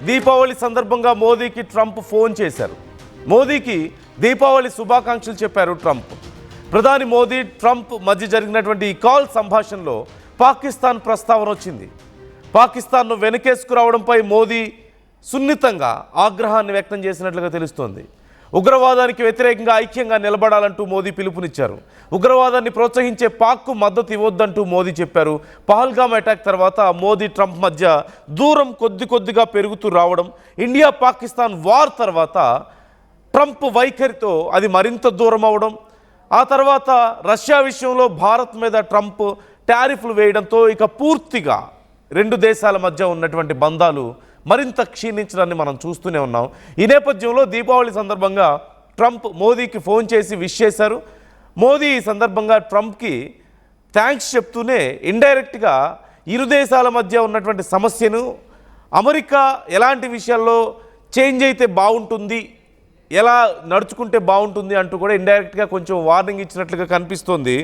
దీపావళి సందర్భంగా మోదీకి Trump phone చేశారు. మోదీకి దీపావళి శుభాకాంక్షలు చెప్పారు ట్రంప్. ప్రధాని మోదీ ట్రంప్ మధ్య జరిగినటువంటి ఈ కాల్ సంభాషణలో పాకిస్తాన్ ప్రస్తావన వచ్చింది. పాకిస్తాన్ను వెనకేసుకురావడంపై మోదీ సున్నితంగా ఆగ్రహాన్ని వ్యక్తం చేసినట్లుగా తెలుస్తోంది. ఉగ్రవాదానికి వ్యతిరేకంగా ఐక్యంగా నిలబడాలంటూ మోదీ పిలుపునిచ్చారు. ఉగ్రవాదాన్ని ప్రోత్సహించే పాక్కు మద్దతు ఇవ్వొద్దంటూ మోదీ చెప్పారు. పహల్గామ్ అటాక్ తర్వాత మోదీ ట్రంప్ మధ్య దూరం కొద్దిగా పెరుగుతూ రావడం, ఇండియా పాకిస్తాన్ వార్ తర్వాత ట్రంప్ వైఖరితో అది మరింత దూరం అవడం, ఆ తర్వాత రష్యా విషయంలో భారత్ మీద ట్రంప్ టారిఫ్లు వేయడంతో ఇక పూర్తిగా రెండు దేశాల మధ్య ఉన్నటువంటి బంధాలు మరింత క్షీణించడాన్ని మనం చూస్తూనే ఉన్నాం. ఈ నేపథ్యంలో దీపావళి సందర్భంగా ట్రంప్ మోదీకి ఫోన్ చేసి విష్ చేశారు. మోదీ ఈ సందర్భంగా ట్రంప్కి థ్యాంక్స్ చెప్తూనే ఇండైరెక్ట్గా ఇరు దేశాల మధ్య ఉన్నటువంటి సమస్యను, అమెరికా ఎలాంటి విషయాల్లో చేంజ్ అయితే బాగుంటుంది, ఎలా నడుచుకుంటే బాగుంటుంది అంటూ కూడా ఇండైరెక్ట్గా కొంచెం వార్నింగ్ ఇచ్చినట్లుగా కనిపిస్తోంది.